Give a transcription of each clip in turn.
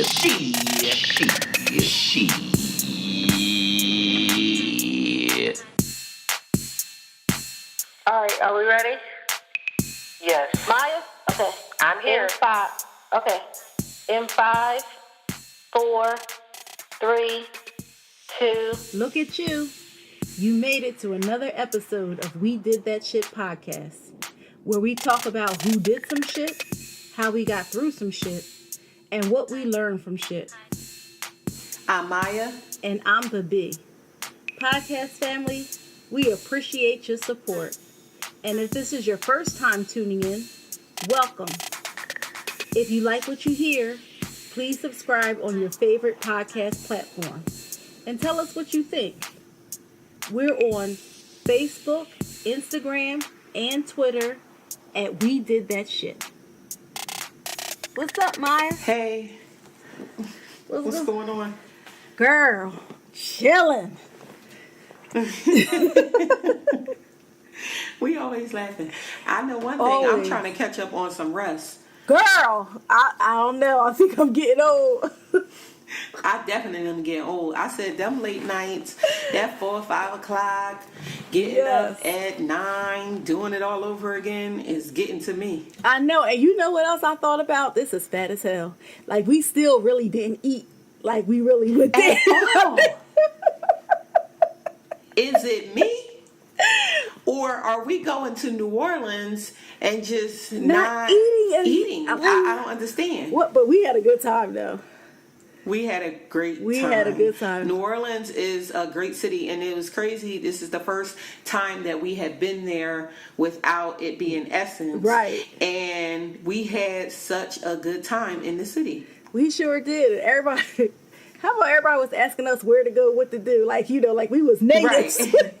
All right, are we ready? Yes. Maya? Okay. I'm here. In 5, 4, 3, 2. Look at you. You made it to another episode of We Did That Shit podcast, where we talk about who did some shit, how we got through some shit, and what we learned from shit. I'm Maya. And I'm Bibbi. Podcast family, we appreciate your support. And if this is your first time tuning in, welcome. If you like what you hear, please subscribe on your favorite podcast platform and tell us what you think. We're on Facebook, Instagram, and Twitter at We Did That Shit. What's up, Maya? Hey. What's going on? Girl, chilling. We always laughing. I know one thing. Always. I'm trying to catch up on some rest. Girl, I don't know. I think I'm getting old. I definitely am getting old. I said them late nights, that 4 or 5 o'clock, getting up at 9, doing it all over again is getting to me. I know. And you know what else I thought about? This is fat as hell. Like, we still really didn't eat like we really would think. Is it me? Or are we going to New Orleans and just not eating? I don't understand. What? But we had a good time, though. We had a great time. We had a good time. New Orleans is a great city, and it was crazy. This is the first time that we had been there without it being Essence. Right. And we had such a good time in the city. We sure did. Everybody... How about everybody was asking us where to go, what to do? Like, you know, like we was natives. Right.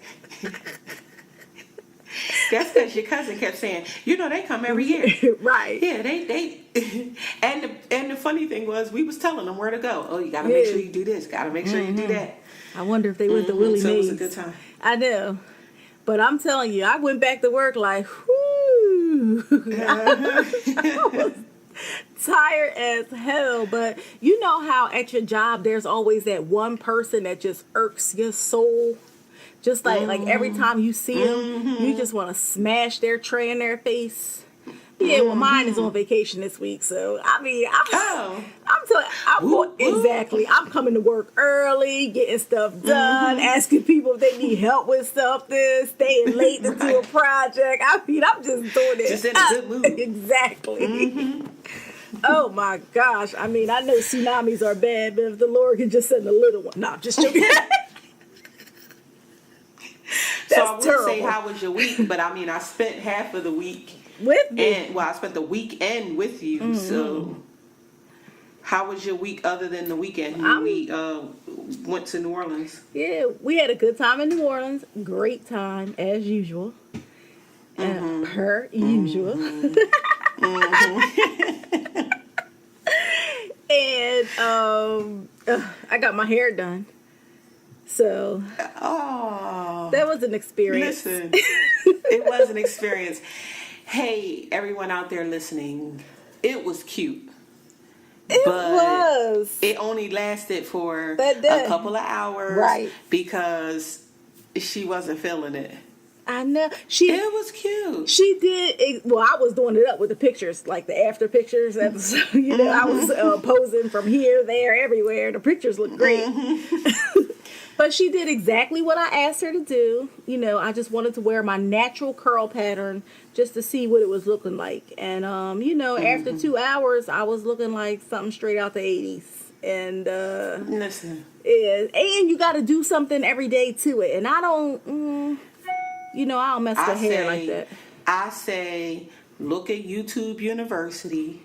That's because your cousin kept saying, you know, they come every year. Right. Yeah, they and the funny thing was we was telling them where to go. Oh, you got to make sure you do this. Got to make sure you do that. I wonder if they went to Willie Mays. So it was a good time. I know. But I'm telling you, I went back to work like, whoo. I was tired as hell. But you know how at your job there's always that one person that just irks your soul. Just like every time you see them, you just want to smash their tray in their face. Yeah, well, mine is on vacation this week, so I mean, exactly. I'm coming to work early, getting stuff done, asking people if they need help with something, staying late to do a project. I mean, I'm just doing it. Just in a good mood. Exactly. Oh my gosh! I mean, I know tsunamis are bad, but if the Lord can just send a little one, no, just joking. So I would say, how was your week? But I mean, I spent half of the week with you. And I spent the weekend with you. So, how was your week other than the weekend? We went to New Orleans. Yeah, we had a good time in New Orleans. Great time as usual. Per usual. And I got my hair done. So that was an experience. Listen, it was an experience. Hey, everyone out there listening, it was cute. It was. It only lasted for a couple of hours, right? Because she wasn't feeling it. I know. It was cute. She did. Well, I was doing it up with the pictures, like the after pictures. You know, I was posing from here, there, everywhere. The pictures looked great. But she did exactly what I asked her to do. You know, I just wanted to wear my natural curl pattern just to see what it was looking like. And, you know, after 2 hours, I was looking like something straight out the 80s. And, listen. Yeah, and you got to do something every day to it. And I don't, you know, I don't mess with hair like that. I say, look at YouTube University,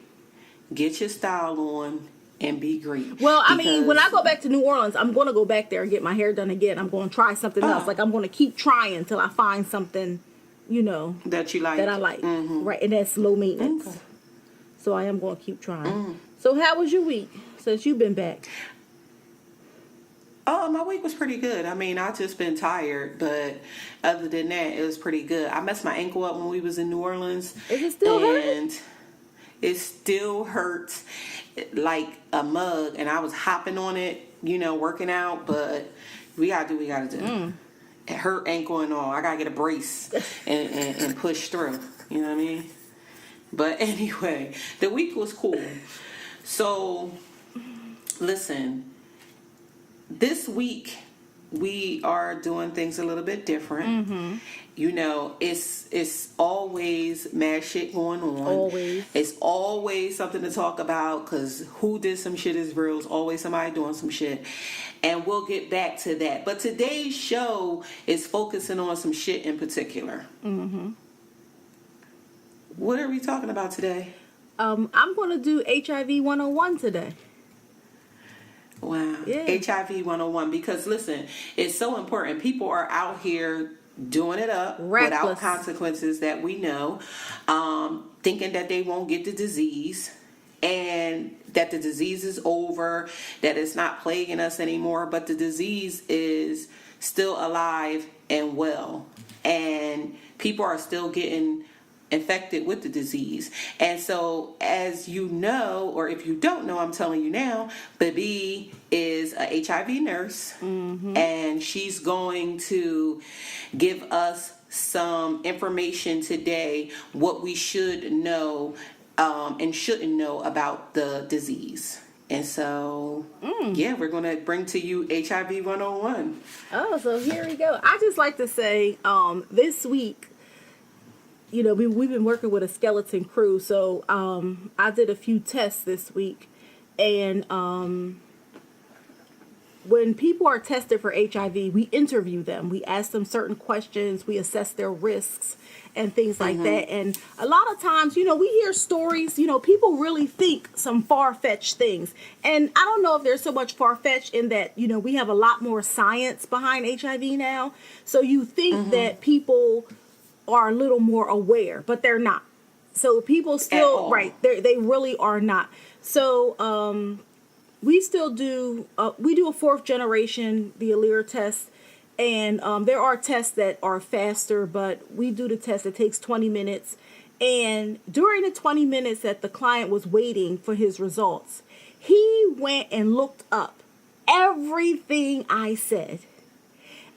get your style on, and be great. Well, I mean, when I go back to New Orleans, I'm going to go back there and get my hair done again. I'm going to try something else. Like, I'm going to keep trying until I find something, you know, that you like. That I like. Right. And that's low maintenance. Okay. So I am going to keep trying. So how was your week since you've been back? Oh, my week was pretty good. I mean, I just been tired, but other than that, it was pretty good. I messed my ankle up when we was in New Orleans. Is it still hurting? It still hurts like a mug, and I was hopping on it, working out, but we gotta do what we gotta do. It hurt ankle and all. I gotta get a brace and push through. You know what I mean? But anyway, the week was cool. So, listen, this week we are doing things a little bit different. It's always mad shit going on. Always. It's always something to talk about, because who did some shit is real. It's always somebody doing some shit. And we'll get back to that. But today's show is focusing on some shit in particular. What are we talking about today? I'm going to do HIV 101 today. Wow. Yeah. HIV 101. Because listen, it's so important. People are out here doing it up Reckless. without consequences that we know, thinking that they won't get the disease and that the disease is over, that it's not plaguing us anymore, but the disease is still alive and well, and people are still getting infected with the disease. And so, as you know, or if you don't know, I'm telling you now, Bibbi is a HIV nurse, and she's going to give us some information today, what we should know and shouldn't know about the disease. And so, yeah, we're going to bring to you HIV 101. Oh, so here we go. I just like to say, this week, we've been working with a skeleton crew, so I did a few tests this week, and when people are tested for HIV, we interview them. We ask them certain questions. We assess their risks and things like that. And a lot of times, we hear stories, people really think some far-fetched things. And I don't know if there's so much far-fetched in that, we have a lot more science behind HIV now. So you think that people are a little more aware, but they're not. So people still, right, they really are not. So we still do, we do a 4th generation, the Allure test, and there are tests that are faster, but we do the test. It takes 20 minutes. And during the 20 minutes that the client was waiting for his results, he went and looked up everything I said.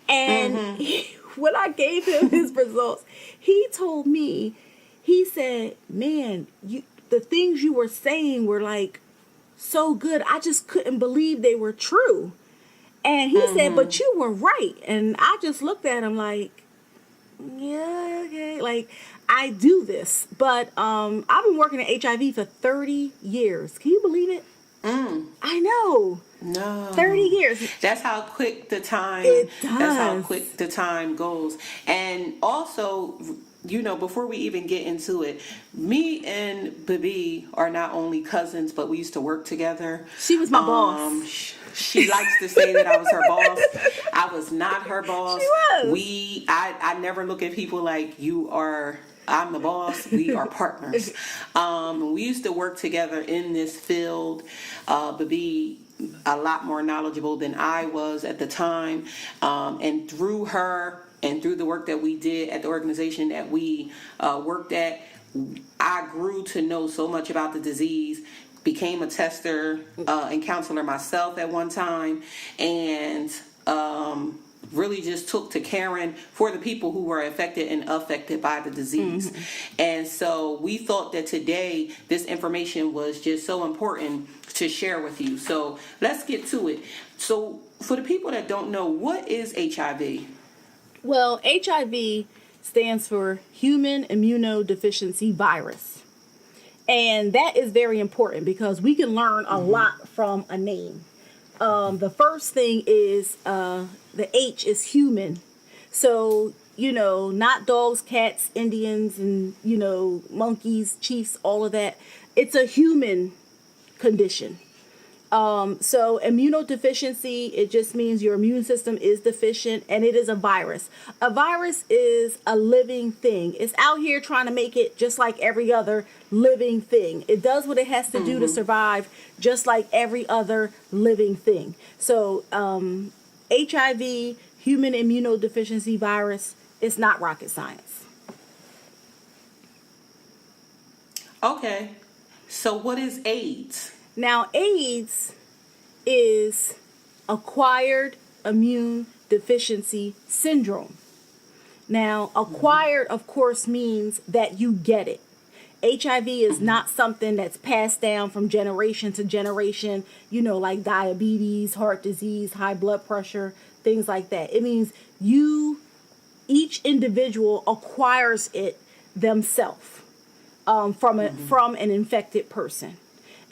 And when I gave him his results, he told me, he said, man, the things you were saying were like so good. I just couldn't believe they were true. And he said, but you were right. And I just looked at him like, yeah, okay. Like, I do this. But I've been working at HIV for 30 years. Can you believe it? I know. No. 30 years. That's how quick the time. It does. That's how quick the time goes. And also, before we even get into it, me and Bibbi are not only cousins, but we used to work together. She was my boss. She likes to say that I was her boss. I was not her boss. She was. I never look at people like I'm the boss. We are partners. We used to work together in this field. Bibbi, a lot more knowledgeable than I was at the time. And through her and through the work that we did at the organization that we worked at, I grew to know so much about the disease, became a tester and counselor myself at one time, and really just took to caring for the people who were affected and affected by the disease. And so we thought that today this information was just so important to share with you. So let's get to it. So for the people that don't know, what is HIV? Well, HIV stands for Human Immunodeficiency Virus. And that is very important because we can learn a lot from a name. The first thing is the H is human. So, not dogs, cats, Indians, and, monkeys, chiefs, all of that. It's a human condition. So immunodeficiency, it just means your immune system is deficient, and it is a virus. A virus is a living thing. It's out here trying to make it just like every other living thing. It does what it has to do to survive, just like every other living thing. So HIV, human immunodeficiency virus, is not rocket science. Okay. So what is AIDS? Now, AIDS is acquired immune deficiency syndrome. Now, acquired, of course, means that you get it. HIV is not something that's passed down from generation to generation, like diabetes, heart disease, high blood pressure, things like that. It means each individual acquires it themselves from an infected person.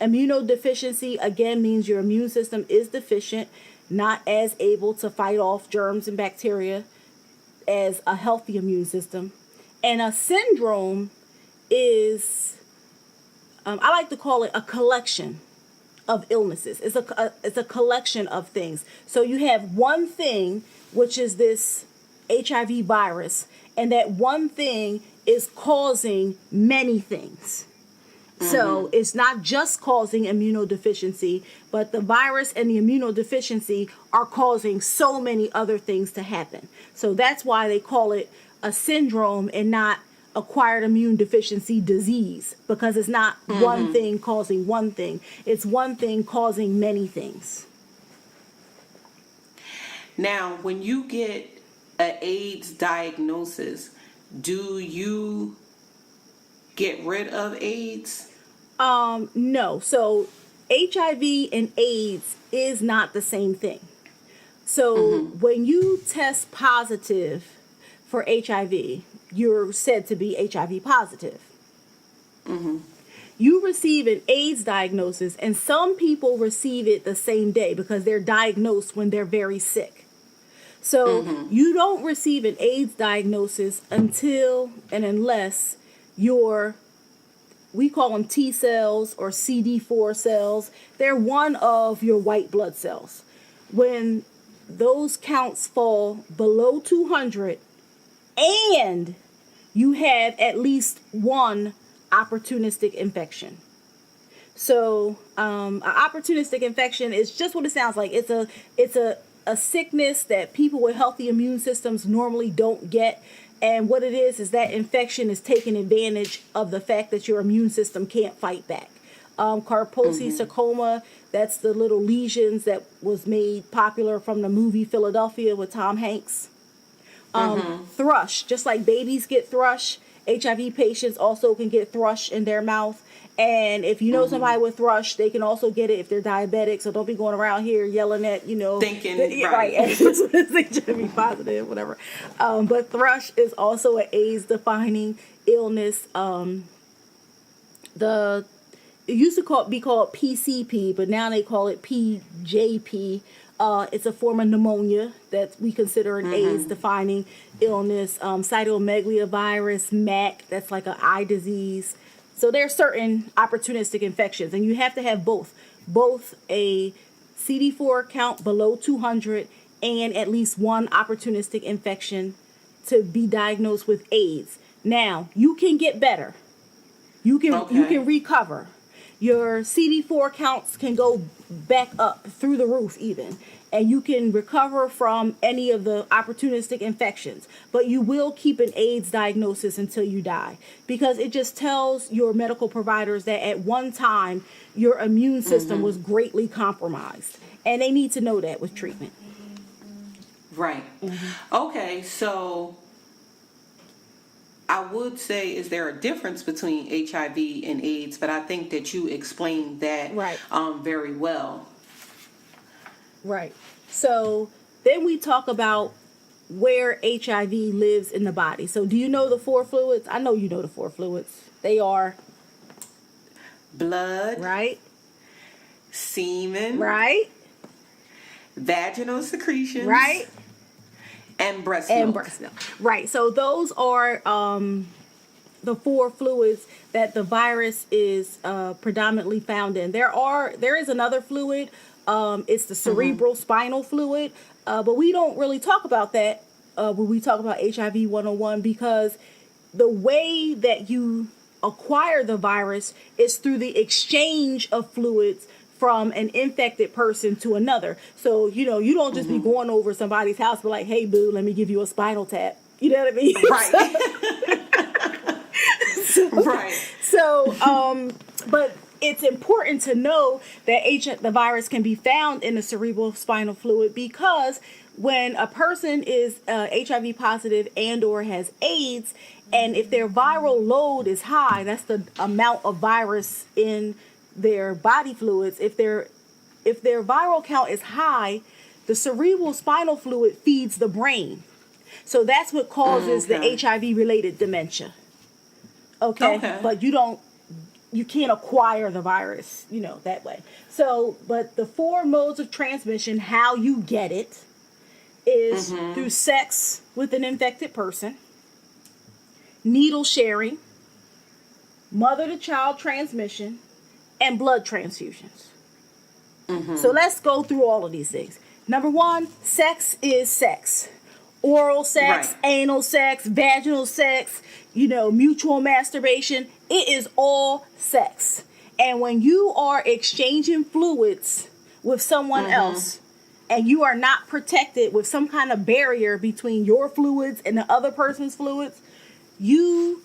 Immunodeficiency, again, means your immune system is deficient, not as able to fight off germs and bacteria as a healthy immune system. And a syndrome is, I like to call it a collection of illnesses. It's a collection of things. So you have one thing, which is this HIV virus, and that one thing is causing many things. So it's not just causing immunodeficiency, but the virus and the immunodeficiency are causing so many other things to happen. So that's why they call it a syndrome and not acquired immune deficiency disease, because it's not one thing causing one thing. It's one thing causing many things. Now, when you get an AIDS diagnosis, do you get rid of AIDS? No. So HIV and AIDS is not the same thing. So when you test positive for HIV, you're said to be HIV positive. You receive an AIDS diagnosis, and some people receive it the same day because they're diagnosed when they're very sick. So you don't receive an AIDS diagnosis until and unless we call them T cells or CD4 cells. They're one of your white blood cells. When those counts fall below 200 and you have at least one opportunistic infection. So an opportunistic infection is just what it sounds like. It's a sickness that people with healthy immune systems normally don't get. And what it is that infection is taking advantage of the fact that your immune system can't fight back. Kaposi sarcoma, that's the little lesions that was made popular from the movie Philadelphia with Tom Hanks. Thrush, just like babies get thrush, HIV patients also can get thrush in their mouth. And if you know somebody with thrush, they can also get it if they're diabetic. So don't be going around here yelling at, Thinking, right. It's HIV positive, whatever. But thrush is also an AIDS-defining illness. It used to be called PCP, but now they call it PJP. It's a form of pneumonia that we consider an AIDS-defining illness. Cytomegalovirus, MAC, that's like an eye disease. So there are certain opportunistic infections, and you have to have both a CD4 count below 200 and at least one opportunistic infection to be diagnosed with AIDS. Now, you can get better. You can recover. Your CD4 counts can go back up through the roof even, and you can recover from any of the opportunistic infections. But you will keep an AIDS diagnosis until you die, because it just tells your medical providers that at one time your immune system was greatly compromised, and they need to know that with treatment. Right. Okay, so I would say, is there a difference between HIV and AIDS? But I think that you explained that very well. Right. So then we talk about where HIV lives in the body. So do you know the 4 fluids? I know you know the 4 fluids. They are blood, right? Semen, right? Vaginal secretions, right? And breast milk. Right. So those are the 4 fluids that the virus is predominantly found in. There is another fluid. It's the cerebral spinal fluid. But we don't really talk about that when we talk about HIV 101, because the way that you acquire the virus is through the exchange of fluids from an infected person to another. So, you don't just be going over somebody's house, but like, hey, boo, let me give you a spinal tap. You know what I mean? Right. Right. So, but it's important to know that the virus can be found in the cerebral spinal fluid, because when a person is HIV positive and or has AIDS, and if their viral load is high, that's the amount of virus in their body fluids. If their viral count is high, the cerebral spinal fluid feeds the brain. So that's what causes the HIV related dementia. Okay. But you can't acquire the virus, that way. So, but the 4 modes of transmission, how you get it, is through sex with an infected person, needle sharing, mother-to-child transmission, and blood transfusions. So let's go through all of these things. Number 1, sex is sex. Oral sex, anal sex, vaginal sex, mutual masturbation. It is all sex. And when you are exchanging fluids with someone else, and you are not protected with some kind of barrier between your fluids and the other person's fluids, you're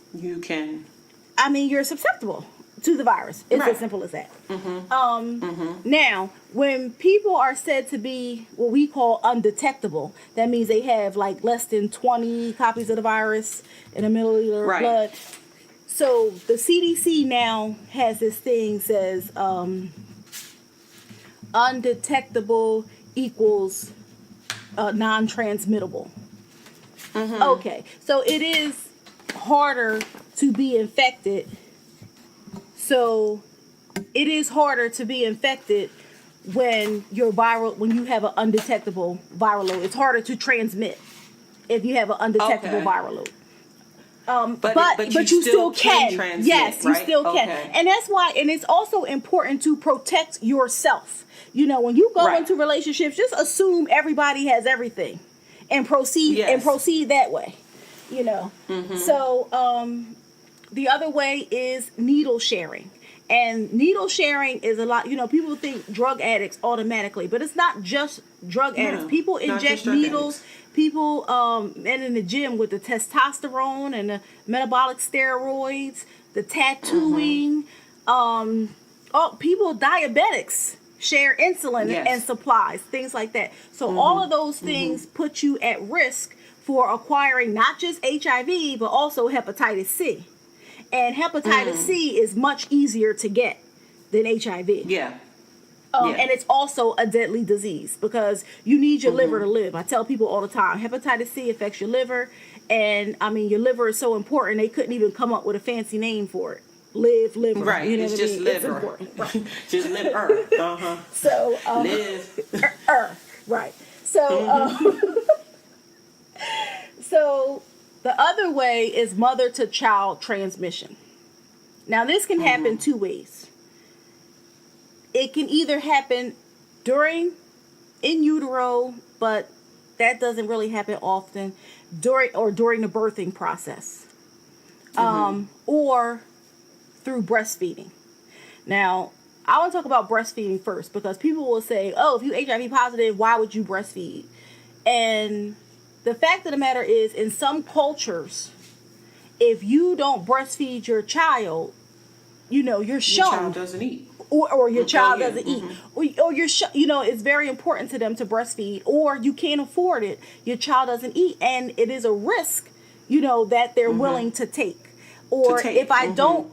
susceptible to the virus. It's as simple as that. Now, when people are said to be what we call undetectable, that means they have like less than 20 copies of the virus in a milliliter of blood. So the CDC now has this thing says undetectable equals non-transmittable. Okay, so it is harder to be infected. So it is harder to be infected when you have an undetectable viral load. It's harder to transmit if you have an undetectable viral load. But you still can transmit, yes, you still can. And that's why, and it's also important to protect yourself. When you go into relationships, just assume everybody has everything and proceed that way. So the other way is needle sharing. And needle sharing is a lot, people think drug addicts automatically, but it's not just drug addicts. People inject needles. People, men in the gym with the testosterone and the metabolic steroids, the tattooing, people, diabetics share insulin and supplies, things like that. So all of those things put you at risk for acquiring not just HIV, but also hepatitis C. And hepatitis C is much easier to get than HIV. And it's also a deadly disease because you need your liver to live. I tell people all the time, hepatitis C affects your liver. And your liver is so important, they couldn't even come up with a fancy name for it. Liver. Right. It's just liver. It's important. Right. Just liver. So, live. Right. So, so the other way is mother-to-child transmission. Now, this can happen 2 ways. It can either happen in utero, but that doesn't really happen often, during the birthing process, or through breastfeeding. Now, I want to talk about breastfeeding first because people will say, oh, if you HIV positive, why would you breastfeed? And the fact of the matter is, in some cultures, if you don't breastfeed your child, you're shunned. Your child doesn't eat. Or your child doesn't eat. Or you're, it's very important to them to breastfeed. Or you can't afford it. Your child doesn't eat. And it is a risk, that they're willing to take. Or if I don't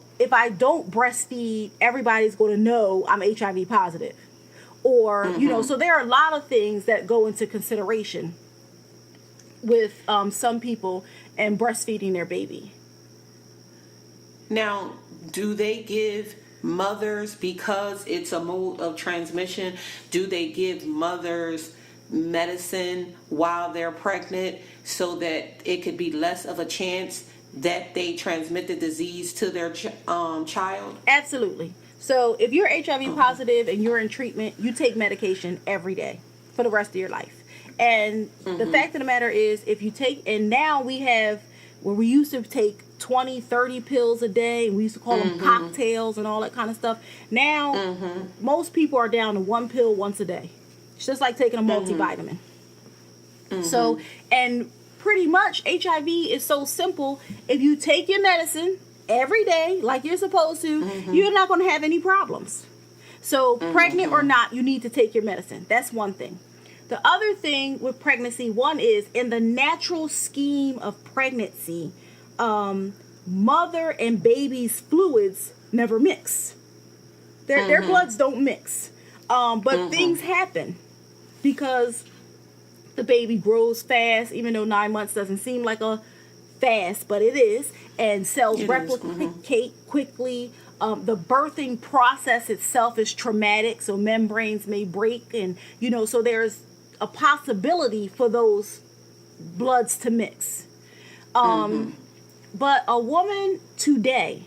breastfeed, everybody's going to know I'm HIV positive. Or, so there are a lot of things that go into consideration with some people and breastfeeding their baby. Now, do they give mothers, because it's a mode of transmission, do they give mothers medicine while they're pregnant so that it could be less of a chance that they transmit the disease to their child? Absolutely. So if you're HIV positive and you're in treatment, you take medication every day for the rest of your life. And the fact of the matter is, if you take, and now we have, where we used to take 20, 30 pills a day, and we used to call them cocktails and all that kind of stuff. Now, most people are down to 1 pill once a day. It's just like taking a multivitamin. So, and pretty much HIV is so simple. If you take your medicine every day like you're supposed to, you're not going to have any problems. So pregnant or not, you need to take your medicine. That's one thing. The other thing with pregnancy, one is in the natural scheme of pregnancy, mother and baby's fluids never mix. Their bloods don't mix. But things happen because the baby grows fast, even though 9 months doesn't seem like a fast, but it is. And cells replicate quickly. The birthing process itself is traumatic, so membranes may break. And, so there's a possibility for those bloods to mix. But a woman today,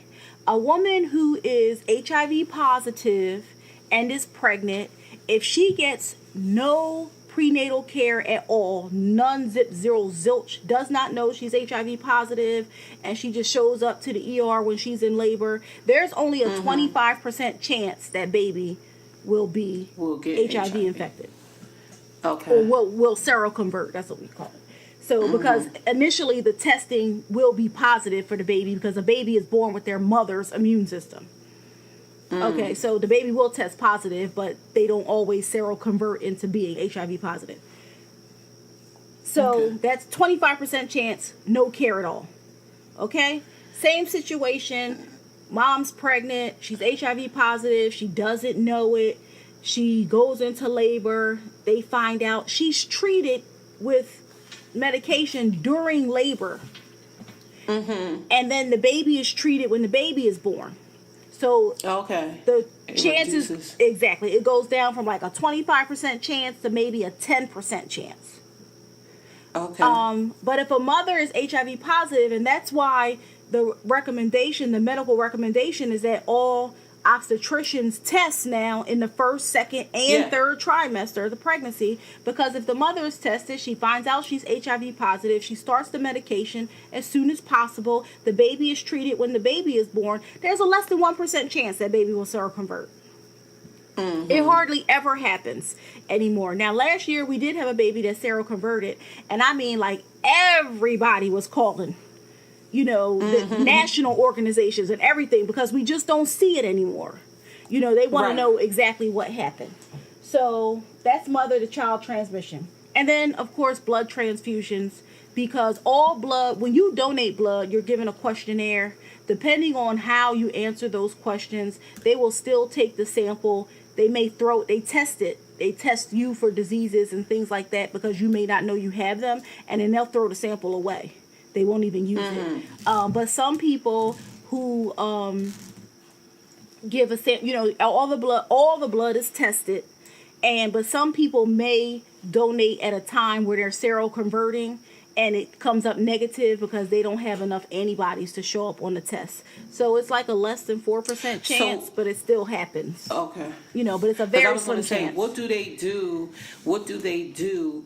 a woman who is HIV positive and is pregnant, if she gets no prenatal care at all, none, zip, zero, zilch, does not know she's HIV positive, and she just shows up to the ER when she's in labor, there's only a 25% chance that baby will get HIV infected. Okay. Or will seroconvert, that's what we call it. So because initially the testing will be positive for the baby because the baby is born with their mother's immune system. Okay, so the baby will test positive, but they don't always seroconvert into being HIV positive. So that's 25% chance, no care at all. Okay? Same situation. Mom's pregnant. She's HIV positive. She doesn't know it. She goes into labor. They find out. She's treated with medication during labor. And then the baby is treated when the baby is born. So the chances, exactly, it goes down from like a 25% chance to maybe a 10% chance. Okay. But if a mother is HIV positive, and that's why the medical recommendation is that all obstetricians test now in the first, second, and third trimester of the pregnancy, because if the mother is tested, she finds out she's HIV positive, she starts the medication as soon as possible, the baby is treated when the baby is born, there's a less than 1% chance that baby will seroconvert. It hardly ever happens anymore. Now, last year we did have a baby that seroconverted, and I mean, like, everybody was calling the national organizations and everything, because we just don't see it anymore. They want to know exactly what happened. So that's mother to child transmission. And then, of course, blood transfusions, because all blood, when you donate blood, you're given a questionnaire. Depending on how you answer those questions, they will still take the sample. They test it. They test you for diseases and things like that because you may not know you have them, and then they'll throw the sample away. They won't even use it. But some people who give a sample, all the blood is tested, but some people may donate at a time where they're seroconverting, and it comes up negative because they don't have enough antibodies to show up on the test. So it's like a less than 4% chance, but it still happens. Okay. But it's a very slim chance. What do they do? What do they do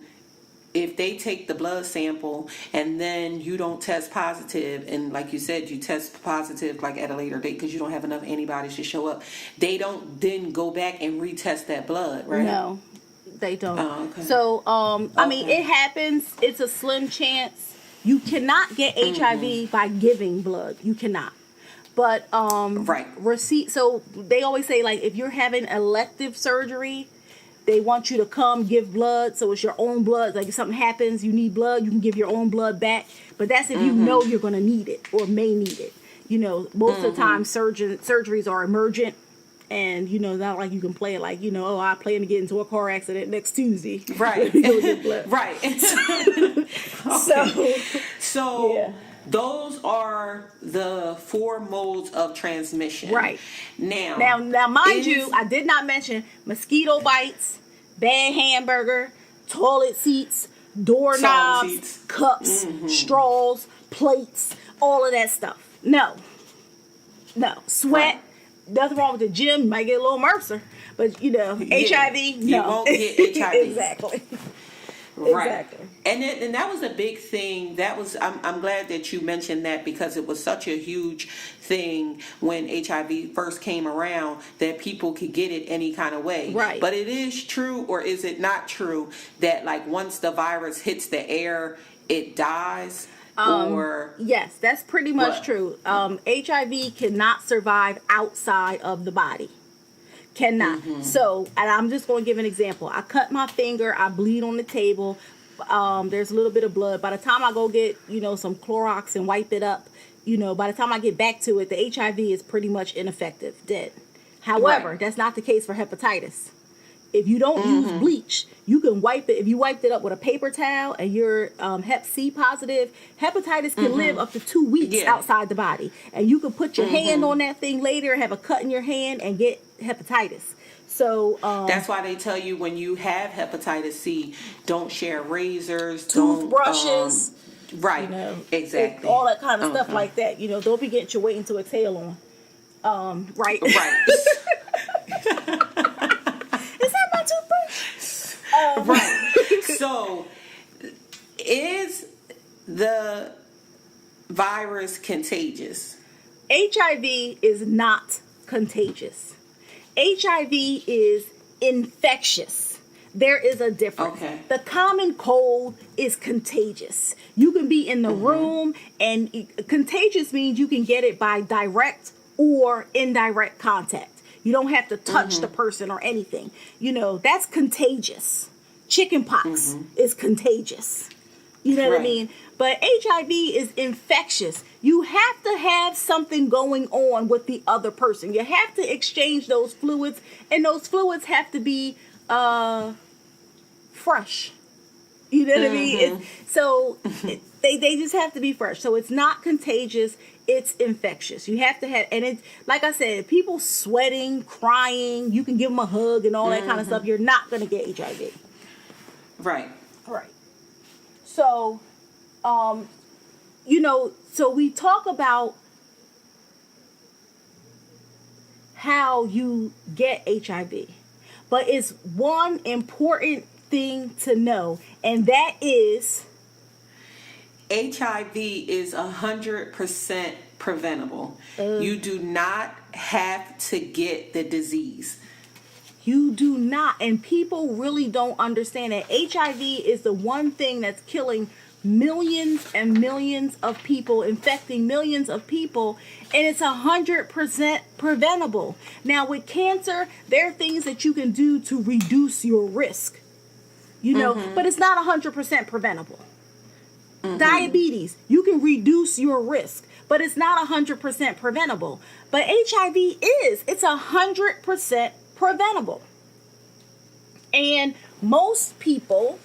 if they take the blood sample and then you don't test positive, and like you said, you test positive like at a later date because you don't have enough antibodies to show up? They don't then go back and retest that blood, right? No, they don't. Oh, okay. So, I mean, it happens. It's a slim chance. You cannot get HIV by giving blood. You cannot. But receipt. So they always say, like, if you're having elective surgery, they want you to come give blood, so it's your own blood. Like if something happens, you need blood, you can give your own blood back. But that's if you know you're going to need it or may need it. Most of the time surgeries are emergent, and not like you can play it like, I plan to get into a car accident next Tuesday. Right. Go get blood. Right. So yeah. Those are the 4 modes of transmission. Right. Now, mind you, I did not mention mosquito bites, bad hamburger, toilet seats, doorknobs, cups, straws, plates, all of that stuff. No. Sweat. Nothing wrong with the gym. You might get a little MRSA. But, HIV, no. You won't get HIV. Exactly. Right. Exactly. And that was a big thing. I'm glad that you mentioned that, because it was such a huge thing when HIV first came around, that people could get it any kind of way. Right. But it is true, or is it not true, that like once the virus hits the air, it dies? or Yes, that's pretty much what? true. HIV cannot survive outside of the body. Cannot. So, and I'm just going to give an example. I cut my finger, I bleed on the table. There's a little bit of blood. By the time I go get, some Clorox and wipe it up, by the time I get back to it, the HIV is pretty much ineffective, dead. However, Right. that's not the case for hepatitis. If you don't use bleach, you can wipe it. If you wiped it up with a paper towel and you're Hep C positive, hepatitis can live up to 2 weeks Yeah. outside the body. And you can put your hand on that thing later, have a cut in your hand, and get hepatitis. So That's why they tell you when you have hepatitis C, don't share razors, toothbrushes, right, exactly, all that kind of stuff like that. Don't be getting your waiting to exhale on. Right. right, Is that my toothbrush? right. So, is the virus contagious? HIV is not contagious. HIV is infectious. There is a difference. Okay. The common cold is contagious. You can be in the room, and contagious means you can get it by direct or indirect contact. You don't have to touch the person or anything. That's contagious. Chickenpox is contagious. You know what I Right. mean? But HIV is infectious. You have to have something going on with the other person. You have to exchange those fluids, and those fluids have to be fresh. You know what I mean? They just have to be fresh. So it's not contagious. It's infectious. You have to have, and it's like I said, people sweating, crying. You can give them a hug and all that kind of stuff. You're not going to get HIV. Right. Right. So, so we talk about how you get HIV, but it's one important thing to know, and that is HIV is 100% preventable. You do not have to get the disease. you do not, and people really don't understand that HIV is the one thing that's killing millions and millions of people, infecting millions of people, and it's 100% preventable. Now with cancer, there are things that you can do to reduce your risk, but it's not 100% preventable. Diabetes, you can reduce your risk, but it's not 100% preventable. But HIV it's 100% preventable. And most people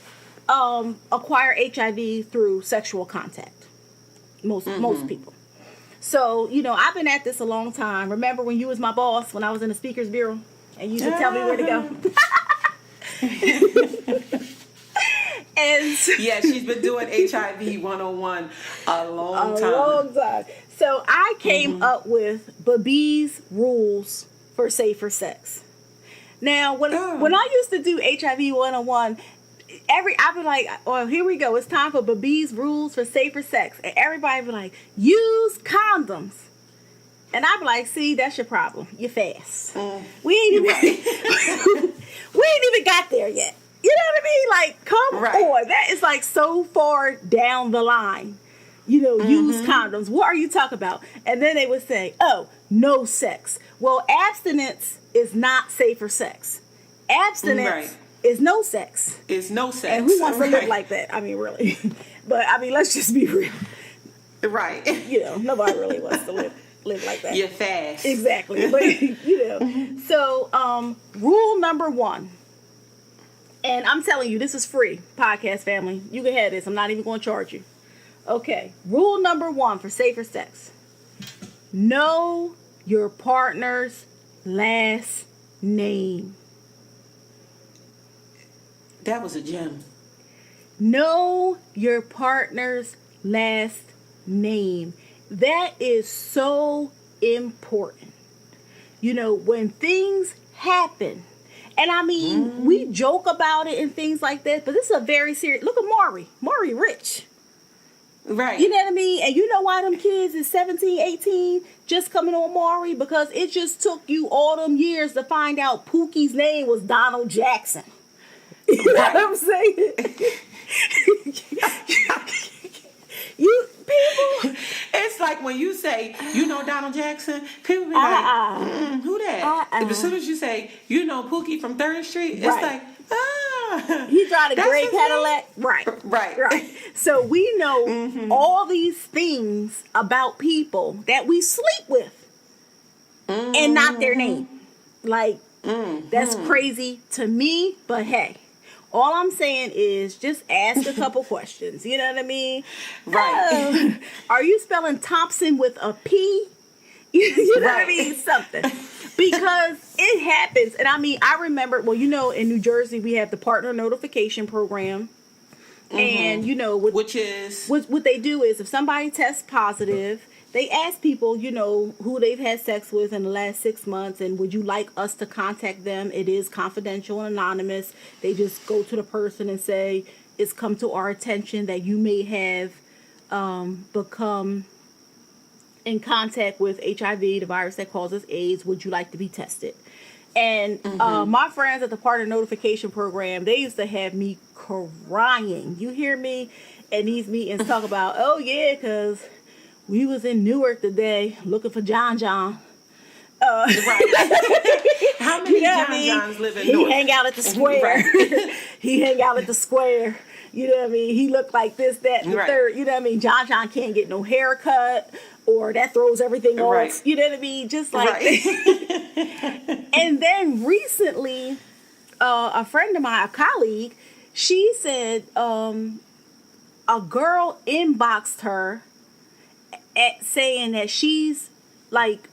acquire HIV through sexual contact. Most people. So, I've been at this a long time. Remember when you was my boss when I was in the speaker's bureau and you used to tell me where to go? And Yeah, she's been doing HIV 101 a long time. So I came up with Bibbi's rules for safer sex. Now, when I used to do HIV 101, I'd be like, oh, here we go. It's time for Bibbi's rules for safer sex. And everybody would be like, use condoms. And I'd be like, see, that's your problem. You're fast. We ain't even got there yet. You know what I mean? Like, come on. That is like so far down the line. Use condoms. What are you talking about? And then they would say, oh, no sex. Well, abstinence is not safer sex. Abstinence is no sex. It's no sex. And who wants to live like that? I mean, really. But, let's just be real. Right. Nobody really wants to live like that. You're fast. Exactly. But, so, rule number 1. And I'm telling you, this is free, podcast family. You can have this. I'm not even going to charge you. Okay. Rule number 1 for safer sex. Know your partner's last name. That was a gem. Know your partner's last name. That is so important. When things happen, and we joke about it and things like that, but this is a very serious. Look at Maury rich. Right. You know what I mean? And you know why them kids is 17, 18 just coming on Maury? Because it just took you all them years to find out Pookie's name was Donald Jackson. You know what I'm saying? You people. It's like when you say, you know Donald Jackson, people be like, who that? As soon as you say, you know Pookie from 3rd Street, it's Right. like, He drive a that's gray his Cadillac. name? Right. Right. So we know all these things about people that we sleep with and not their name. Like, that's crazy to me, but hey. All I'm saying is just ask a couple questions. You know what I mean? Right. Are you spelling Thompson with a P? You know what I mean? Something. Because it happens. And I mean, I remember, well, you know, in New Jersey, we have the partner notification program. And, you know, which is? What they do is if somebody tests positive, they ask people, you know, who they've had sex with in the last 6 months, and would you like us to contact them? It is confidential and anonymous. They just go to the person and say, it's come to our attention that you may have become in contact with HIV, the virus that causes AIDS. Would you like to be tested? And my friends at the partner notification program, they used to have me crying. You hear me? And these meetings talk about, oh yeah, because we was in Newark today looking for John. Right. How many Johns live in Newark? He hang out at the square. He hang out at the square. You know what I mean? He looked like this, that, and the third. You know what I mean? John can't get no haircut, or that throws everything off. You know what I mean? Just like And then recently, a friend of mine, a colleague, she said a girl inboxed her saying that she's like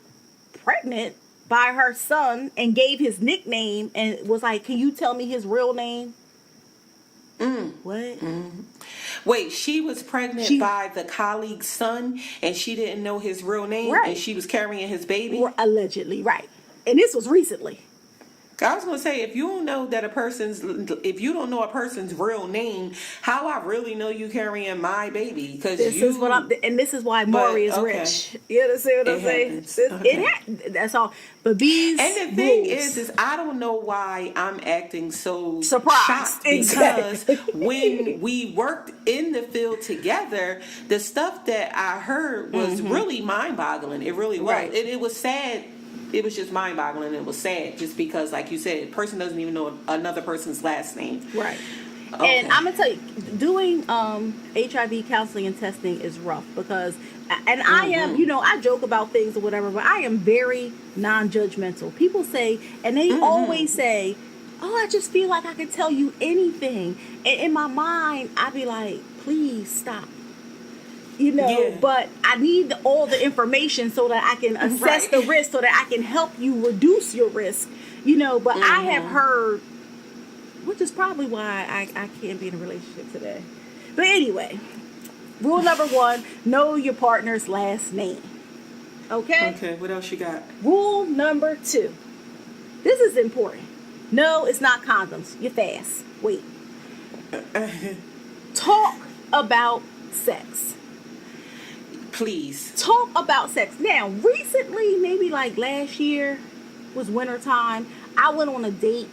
pregnant by her son and gave his nickname and was like, can you tell me his real name? What? Wait, she was pregnant by the colleague's son and she didn't know his real name and she was carrying his baby? Allegedly, right. And this was recently. I was gonna say, if you don't know a person's real name, how I really know you carrying my baby? Because this is why Maury is rich. You understand what I'm saying? That's all. But bees. And the thing is I don't know why I'm acting so surprised. Shocked because when we worked in the field together, the stuff that I heard was really mind-boggling. It really was. Right. It was sad. It was just mind-boggling. It was sad just because, like you said, a person doesn't even know another person's last name. Right. Okay. And I'm going to tell you, doing HIV counseling and testing is rough because, and I am, you know, I joke about things or whatever, but I am very non-judgmental. People say, and they always say, oh, I just feel like I can tell you anything. And in my mind, I be like, please stop. You know, but I need all the information so that I can assess the risk, so that I can help you reduce your risk. You know, but I have heard, which is probably why I can't be in a relationship today. But anyway, rule number 1, know your partner's last name. Okay? Okay, what else you got? Rule number 2. This is important. No, it's not condoms. You're fast. Wait. Talk about sex. Please. Talk about sex. Now, recently, maybe like last year, was wintertime, I went on a date.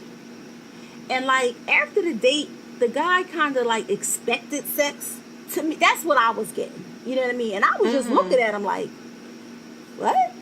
And like after the date, the guy kind of like expected sex. To me, that's what I was getting. You know what I mean? And I was just looking at him like, what?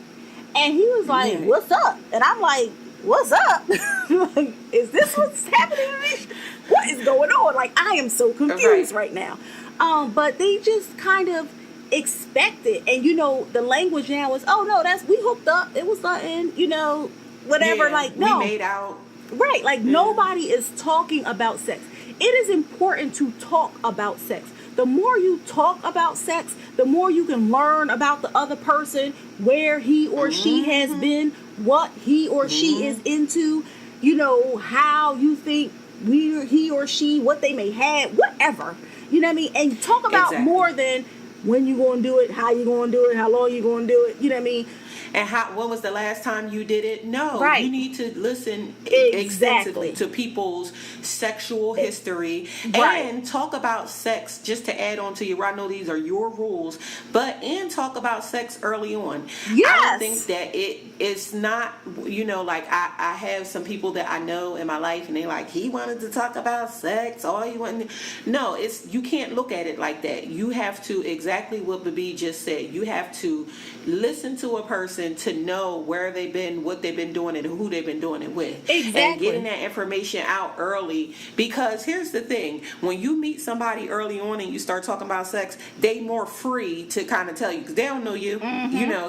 And he was like, what's up? And I'm like, what's up? Like, is this what's happening to me? What is going on? Like, I am so confused right now. But they just kind of expect it. And you know, the language now is, oh no, we hooked up, it was something, you know, whatever. Like, no, we made out. Right, like nobody is talking about sex. It is important to talk about sex. The more you talk about sex, the more you can learn about the other person, where he or she has been, what he or she is into, you know, how you think he or she, what they may have, whatever. You know what I mean? And talk about more than when you going to do it, how you going to do it, how long you going to do it. You know what I mean? And when was the last time you did it? No, Right. you need to listen Exactly. extensively to people's sexual history Right. and talk about sex. Just to add on to you, I know these are your rules, and talk about sex early on. Yes. I don't think that it's not, like I have some people that I know in my life, and they like, he wanted to talk about sex, all you want. No, you can't look at it like that. You have to, exactly what Bibbi just said, you have to listen to a person to know where they've been, what they've been doing, and who they've been doing it with. Exactly. And getting that information out early, because here's the thing, when you meet somebody early on and you start talking about sex, they more free to kind of tell you, because they don't know you,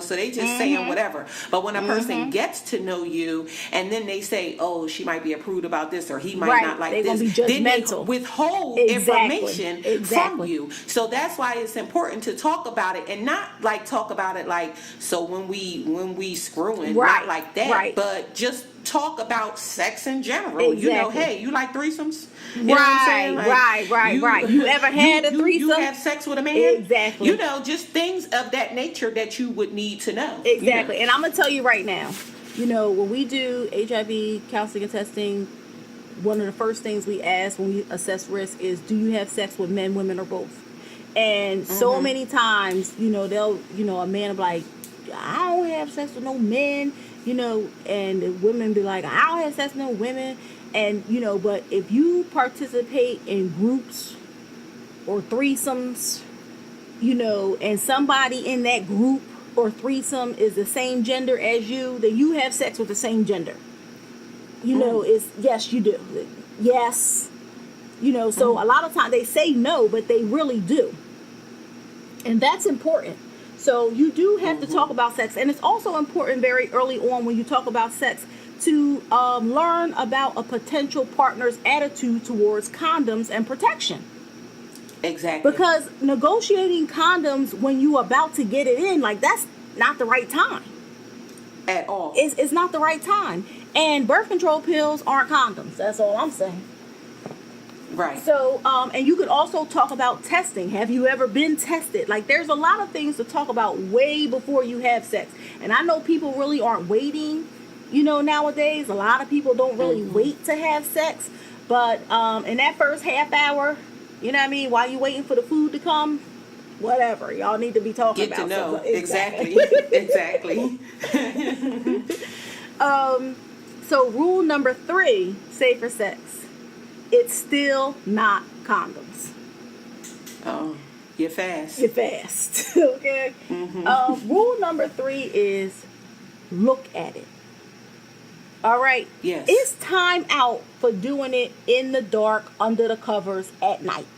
so they just saying whatever. But when a person gets to know you and then they say, oh, she might be a prude about this, or he might not like They're this, gonna be then they judgmental. withhold information from you. So that's why it's important to talk about it, and not like talk about it like, so when we screwing, not like that, but just talk about sex in general. Hey, you like threesomes? You know what I'm saying? Like, right. You ever had a threesome? You have sex with a man? Exactly. Just things of that nature that you would need to know. Exactly. And I'm going to tell you right now, when we do HIV counseling and testing, one of the first things we ask when we assess risk is, do you have sex with men, women, or both? And so many times, they'll, a man will be like, I don't have sex with no men, and the women be like, I don't have sex with no women. And, but if you participate in groups or threesomes, and somebody in that group or threesome is the same gender as you, then you have sex with the same gender. It's, yes, you do. Yes. So a lot of times they say no, but they really do. And that's important. So you do have to talk about sex. And it's also important very early on when you talk about sex to learn about a potential partner's attitude towards condoms and protection. Exactly. Because negotiating condoms when you're about to get it in, like, that's not the right time. At all. It's not the right time. And birth control pills aren't condoms. That's all I'm saying. Right. So, and you could also talk about testing. Have you ever been tested? Like, there's a lot of things to talk about way before you have sex. And I know people really aren't waiting, nowadays. A lot of people don't really wait to have sex. But in that first half hour, while you're waiting for the food to come, whatever. Y'all need to be talking about to know. something. Exactly. So rule number 3, safer sex. It's still not condoms. Oh, you're fast. Okay? Rule number 3 is look at it. All right? Yes. It's time out for doing it in the dark, under the covers, at night.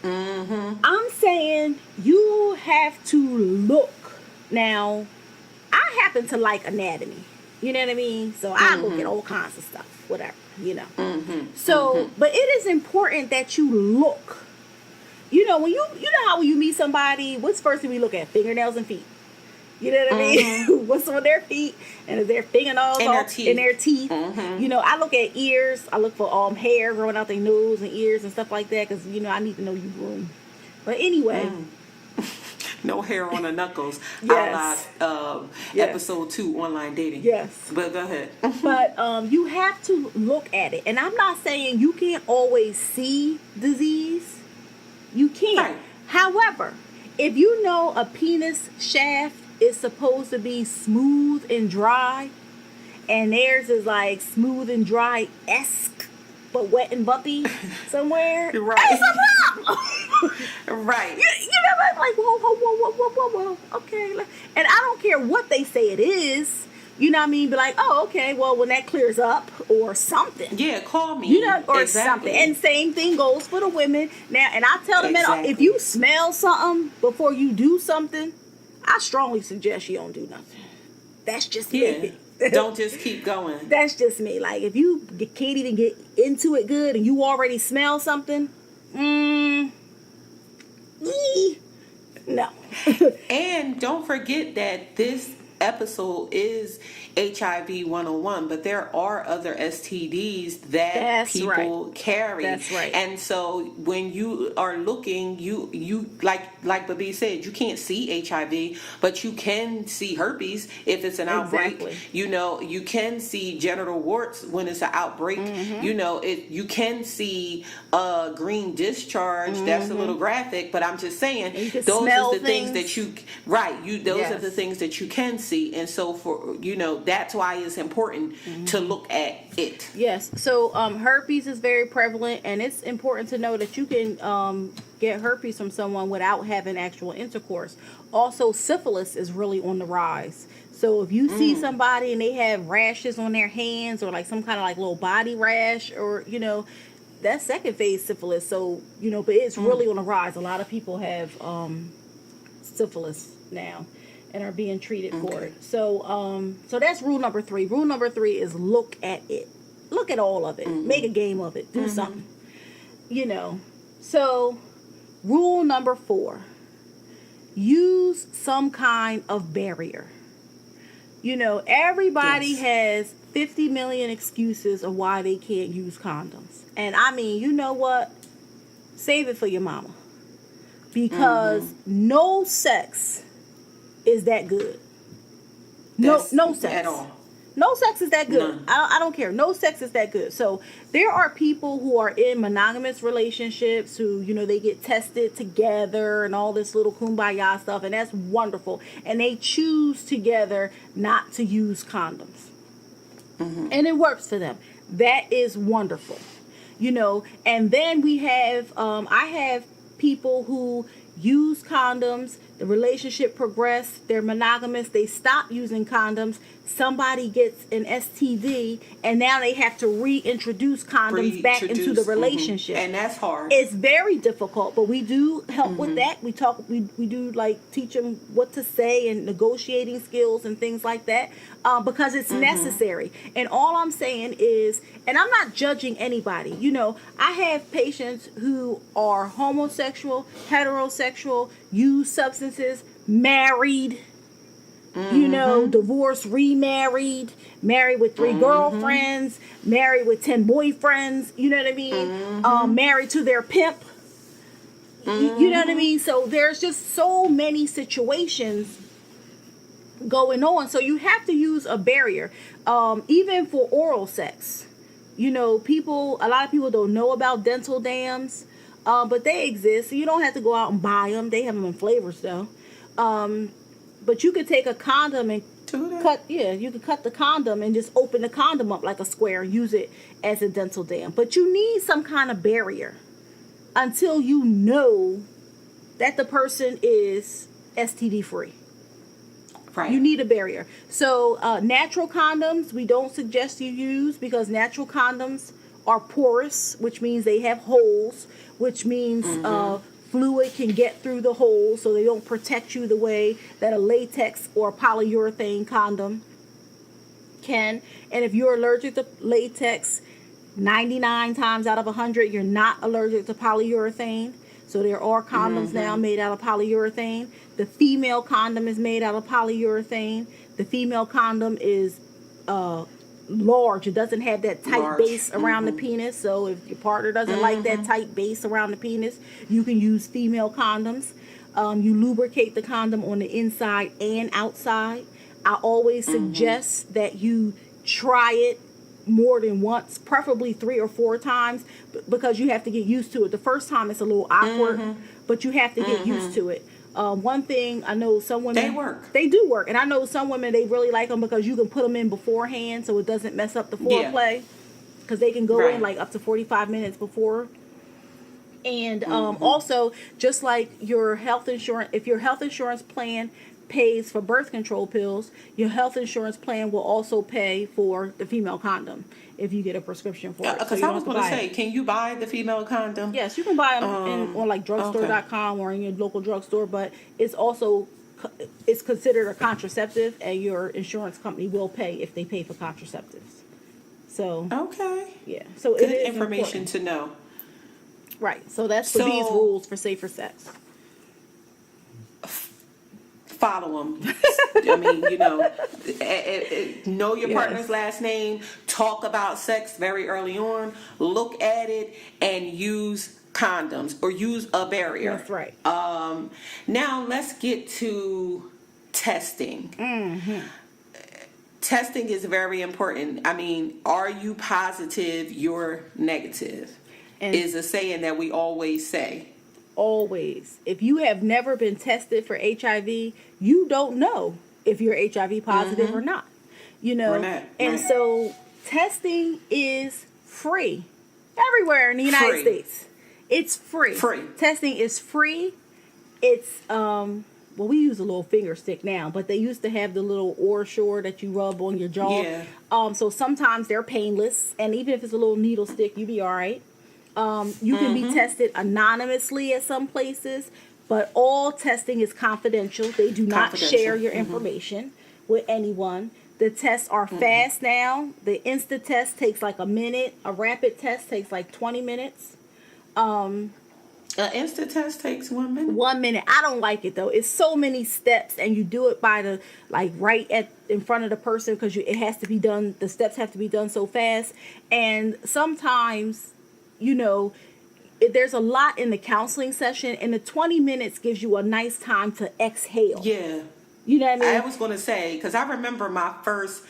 I'm saying you have to look. Now, I happen to like anatomy. You know what I mean? So I look at all kinds of stuff, whatever, So, but it is important that you look. When when you meet somebody, what's the first thing we look at? Fingernails and feet. You know what I mean? What's on their feet, and is their fingernails in their teeth. I look at ears. I look for hair growing out their nose and ears and stuff like that, because I need to know you groom. But anyway. No hair on the knuckles. Yes. Episode 2, online dating. Yes. But go ahead. But you have to look at it. And I'm not saying you can't always see disease. You can't. Right. However, if you know a penis shaft is supposed to be smooth and dry, and theirs is like smooth and dry-esque, but wet and bumpy somewhere, Right. that's a problem. Right. Like, whoa. Okay. And I don't care what they say it is. You know what I mean? Be like, oh, okay, well, when that clears up or something. Yeah, call me. Or exactly. something. And same thing goes for the women. Now, and I tell them, Exactly. if you smell something before you do something, I strongly suggest you don't do nothing. That's just me. Don't just keep going. That's just me. Like, if you can't even get into it good and you already smell something, no. And don't forget that this episode is HIV 101, but there are other STDs that people carry. That's right. And so when you are looking, you like like Bibbi said, you can't see HIV, but you can see herpes if it's an outbreak. Exactly. You know, you can see genital warts when it's an outbreak. You know, you can see green discharge. That's a little graphic, but I'm just saying And you can those smell are the things things. that you those are Yes. the things that you can see, and so for that's why it's important to look at it. Yes. So herpes is very prevalent, and it's important to know that you can get herpes from someone without having actual intercourse. Also, syphilis is really on the rise. So if you see somebody and they have rashes on their hands or like some kind of like little body rash, or that's second phase syphilis. So but it's really on the rise. A lot of people have syphilis now and are being treated for it. So so that's rule number 3. Rule number 3 is look at it. Look at all of it. Make a game of it. Do something. So rule number 4. Use some kind of barrier. Everybody has 50 million excuses of why they can't use condoms. And I mean, you know what? Save it for your mama. Because no sex is that good. No sex at all. No sex is that good. None. I don't care. No sex is that good. So there are people who are in monogamous relationships who, they get tested together and all this little kumbaya stuff, and that's wonderful. And they choose together not to use condoms. And it works for them. That is wonderful. And then we have, I have people who use condoms, the relationship progressed, they're monogamous, they stop using condoms, somebody gets an STD, and now they have to reintroduce condoms back into the relationship. And that's hard. It's very difficult, but we do help with that. We do like teach them what to say and negotiating skills and things like that, because it's necessary. And all I'm saying is, and I'm not judging anybody, I have patients who are homosexual, heterosexual, use substances, married, divorced, remarried, married with 3 girlfriends, married with 10 boyfriends, you know what I mean? Married to their pimp, you know what I mean? So there's just so many situations going on. So you have to use a barrier, even for oral sex. A lot of people don't know about dental dams, but they exist. So you don't have to go out and buy them. They have them in flavors though. But you could take a condom and you could cut the condom and just open the condom up like a square and use it as a dental dam. But you need some kind of barrier until you know that the person is STD free. Right. You need a barrier. So natural condoms, we don't suggest you use, because natural condoms are porous, which means they have holes, which means fluid can get through the holes, so they don't protect you the way that a latex or polyurethane condom can. And if you're allergic to latex, 99 times out of 100, you're not allergic to polyurethane. So there are condoms now made out of polyurethane. The female condom is made out of polyurethane. The female condom is large. It doesn't have that tight base around the penis. So if your partner doesn't like that tight base around the penis, you can use female condoms. You lubricate the condom on the inside and outside. I always suggest that you try it more than once, preferably 3 or 4 times, because you have to get used to it. The first time it's a little awkward, but you have to get used to it. One thing, I know some women, they work. They do work. And I know some women, they really like them because you can put them in beforehand so it doesn't mess up the foreplay. Because they can go in like up to 45 minutes before. And also, just like your health insurance, if your health insurance plan pays for birth control pills, your health insurance plan will also pay for the female condom if you get a prescription for it. Because I was going to say, can you buy the female condom? Yes, you can buy them on like drugstore.com or in your local drugstore, but it's also considered a contraceptive, and your insurance company will pay if they pay for contraceptives. So yeah, so good it is information important to know. Right, so that's the B's rules for safer sex. Follow them. I mean, know your partner's last name. Talk about sex very early on. Look at it and use condoms or use a barrier. That's right. Now let's get to testing. Testing is very important. I mean, are you positive you're negative? And is a saying that we always say. Always. If you have never been tested for HIV, you don't know if you're HIV positive or not. You know, and so testing is free everywhere in the United States. It's free. Testing is free. It's well, we use a little finger stick now, but they used to have the little OraSure that you rub on your jaw. Yeah. So sometimes they're painless, and even if it's a little needle stick, you'll be all right. You can be tested anonymously at some places, but all testing is confidential. They do not share your information with anyone. The tests are fast now. The Insta test takes like a minute. A rapid test takes like 20 minutes. An Insta test takes 1 minute? 1 minute. I don't like it though. It's so many steps, and you do it by the, like, right in front of the person, because it has to be done. The steps have to be done so fast. And sometimes, you know, there's a lot in the counseling session, and the 20 minutes gives you a nice time to exhale. Yeah. You know what I mean? I was going to say, because I remember my first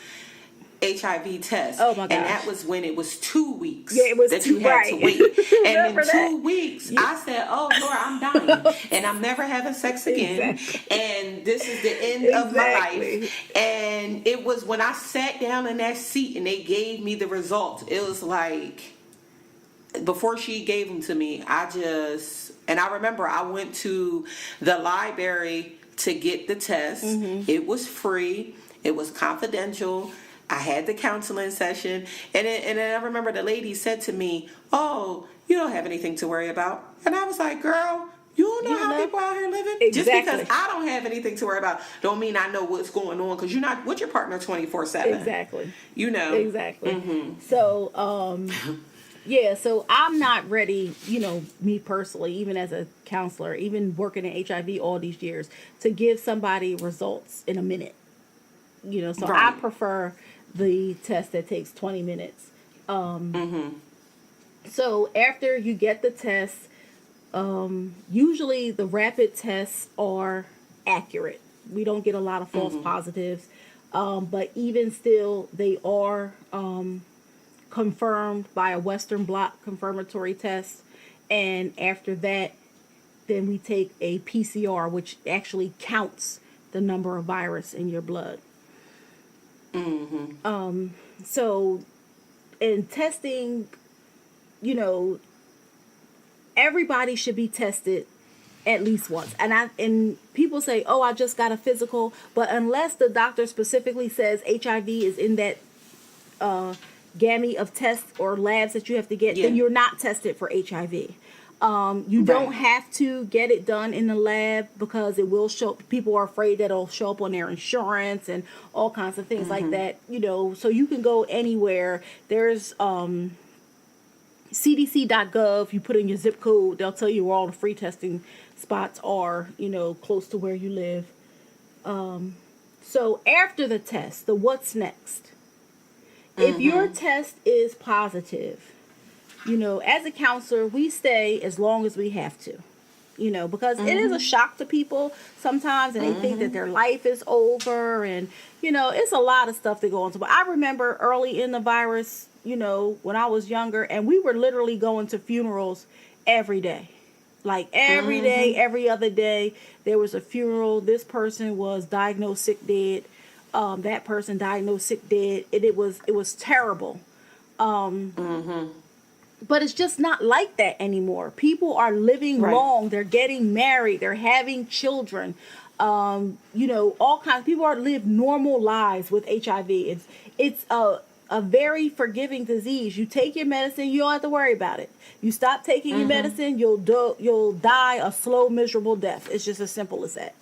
HIV test. Oh my gosh. And that was when it was 2 weeks. Yeah, it was that you had to wait. And in 2 weeks, I said, "Oh Lord, I'm dying, and I'm never having sex again, and this is the end of my life." And it was when I sat down in that seat and they gave me the results. It was like, before she gave them to me, and I remember I went to the library to get the test. It was free. It was confidential. I had the counseling session, and then I remember the lady said to me, "Oh, you don't have anything to worry about." And I was like, "Girl, you don't know how people out here living." Exactly. Just because I don't have anything to worry about don't mean I know what's going on, because you're not with your partner 24/7. Exactly. You know. Exactly. So, yeah, so I'm not ready, you know, me personally, even as a counselor, even working in HIV all these years, to give somebody results in a minute. You know, so I prefer the test that takes 20 minutes. So after you get the test, usually the rapid tests are accurate. We don't get a lot of false positives. But even still, they are confirmed by a Western blot confirmatory test. And after that, then we take a PCR, which actually counts the number of virus in your blood. So in testing, you know, everybody should be tested at least once. And people say, "Oh, I just got a physical," but unless the doctor specifically says HIV is in that gamut of tests or labs that you have to get, then you're not tested for HIV. You don't have to get it done in the lab, because it will show. People are afraid that it'll show up on their insurance and all kinds of things like that. You know, so you can go anywhere. There's CDC.gov. You put in your zip code, they'll tell you where all the free testing spots are, you know, close to where you live. So after the test, the what's next? If your test is positive, you know, as a counselor, we stay as long as we have to, you know, because it is a shock to people sometimes, and they think that their life is over, and, you know, it's a lot of stuff that goes on. But I remember early in the virus, you know, when I was younger, and we were literally going to funerals every day. Like every day, every other day, there was a funeral. This person was diagnosed sick dead. That person diagnosed sick dead. It was terrible. But it's just not like that anymore. People are living long. They're getting married. They're having children. You know, all kinds of people are live normal lives with HIV. It's a very forgiving disease. You take your medicine, you don't have to worry about it. You stop taking your medicine, you'll die a slow, miserable death. It's just as simple as that.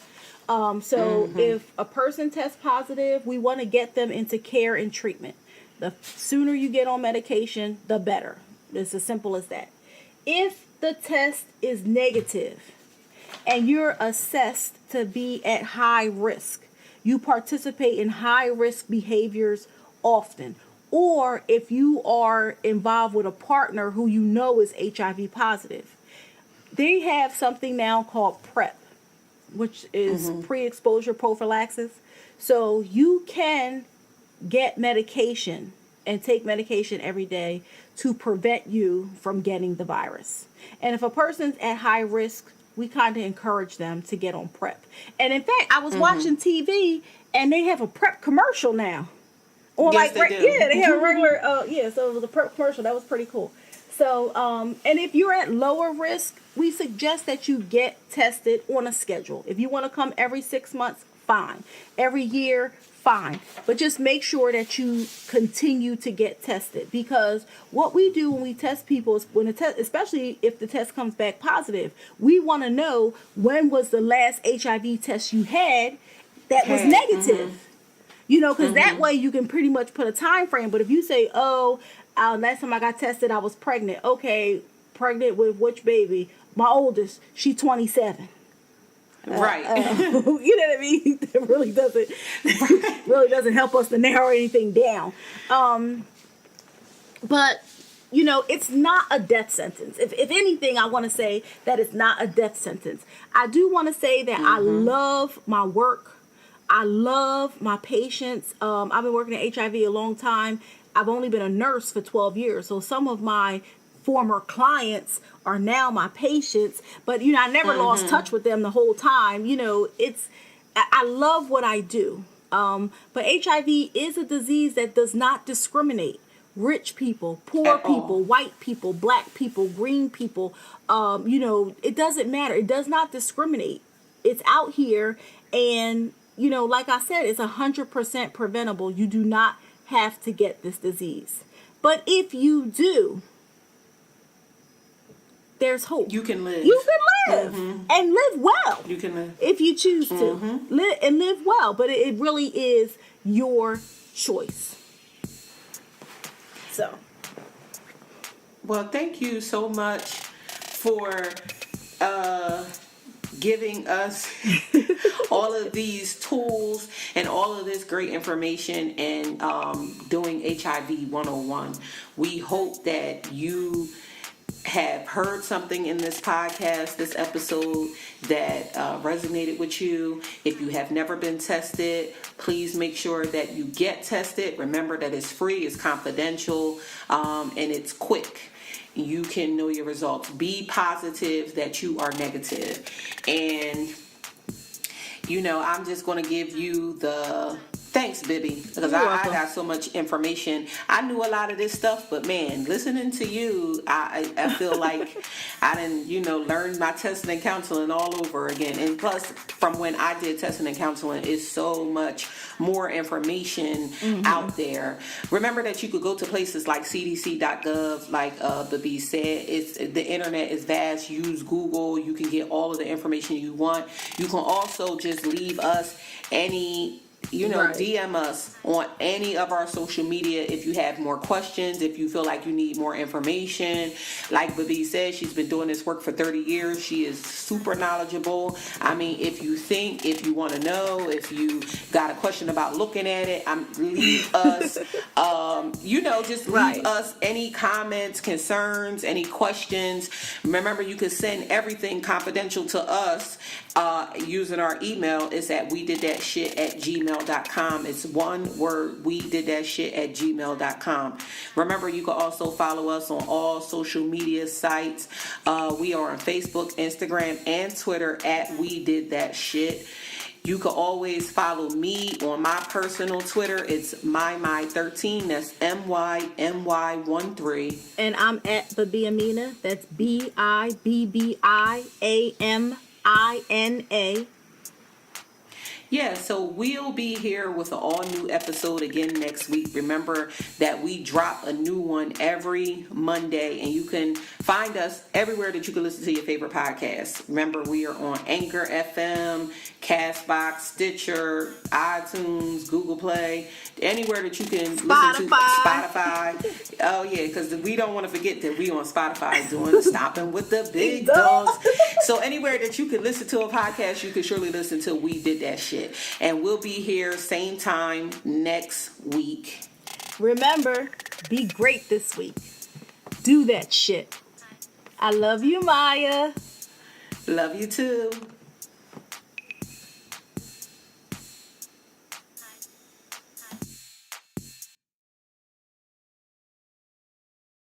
So if a person tests positive, we want to get them into care and treatment. The sooner you get on medication, the better. It's as simple as that. If the test is negative and you're assessed to be at high risk, you participate in high risk behaviors often. Or if you are involved with a partner who you know is HIV positive, they have something now called PrEP, which is pre-exposure prophylaxis. So you can get medication and take medication every day to prevent you from getting the virus. And if a person's at high risk, we kind of encourage them to get on PrEP. And in fact, I was watching TV and they have a PrEP commercial now. Or Yes, they do. Yeah, they have a regular, so it was a PrEP commercial. That was pretty cool. So, and if you're at lower risk, we suggest that you get tested on a schedule. If you want to come every 6 months, fine. Every year, fine. But just make sure that you continue to get tested, because what we do when we test people is when the test, especially if the test comes back positive, we want to know when was the last HIV test you had that was negative. You know, because that way you can pretty much put a time frame. But if you say, last time I got tested, I was pregnant. Okay, pregnant with which baby? My oldest, she's 27. Right. You know what I mean? It really doesn't help us to narrow anything down. But you know, it's not a death sentence. If anything, I want to say that it's not a death sentence. I do want to say that I love my work. I love my patients. I've been working in HIV a long time. I've only been a nurse for 12 years. So some of my former clients are now my patients. But, you know, I never lost touch with them the whole time. You know, I love what I do. But HIV is a disease that does not discriminate. Rich people, poor people, white people, black people, green people, you know, it doesn't matter. It does not discriminate. It's out here, and you know, like I said, it's 100% preventable. You do not have to get this disease. But if you do, there's hope. You can live. You can live and live well. You can live. If you choose to. Live well. But it really is your choice. So. Well, thank you so much for giving us all of these tools and all of this great information and doing HIV 101. We hope that you have heard something in this podcast, this episode, that resonated with you. If you have never been tested, please make sure that you get tested. Remember that it's free, it's confidential, and it's quick. You can know your results. Be positive that you are negative. And, you know, I'm just going to give you the... Thanks, Bibbi, because I got so much information. I knew a lot of this stuff, but man, listening to you, I feel like I didn't, you know, learn my testing and counseling all over again. And plus, from when I did testing and counseling, is so much more information out there. Remember that you could go to places like cdc.gov, like Bibbi said. The internet is vast. Use Google. You can get all of the information you want. You can also just leave us any... DM us on any of our social media if you have more questions, if you feel like you need more information. Like Bibbi said, she's been doing this work for 30 years. She is super knowledgeable. I mean, if you want to know, if you got a question about looking at it, leave us, just leave us any comments, concerns, any questions. Remember, you can send everything confidential to us using our email. It's at wedidthatshit@gmail.com. It's one word, wedidthatshit@gmail.com. Remember, you can also follow us on all social media sites. We are on Facebook, Instagram, and Twitter at wedidthatshit. You can always follow me on my personal Twitter. It's my13. That's MYMY13. And I'm at Bibbi Amina. That's BIBBIAMINA. Yeah, so we'll be here with an all-new episode again next week. Remember that we drop a new one every Monday, and you can find us everywhere that you can listen to your favorite podcasts. Remember, we are on Anchor FM, Castbox, Stitcher, iTunes, Google Play, anywhere that you can listen to. Spotify. Oh, yeah, because we don't want to forget that we on Spotify doing Stopping with the Big Dogs. So anywhere that you can listen to a podcast, you can surely listen to We Did That Shit. And we'll be here same time next week. Remember, be great this week. Do that shit. I love you, Maya. Love you too.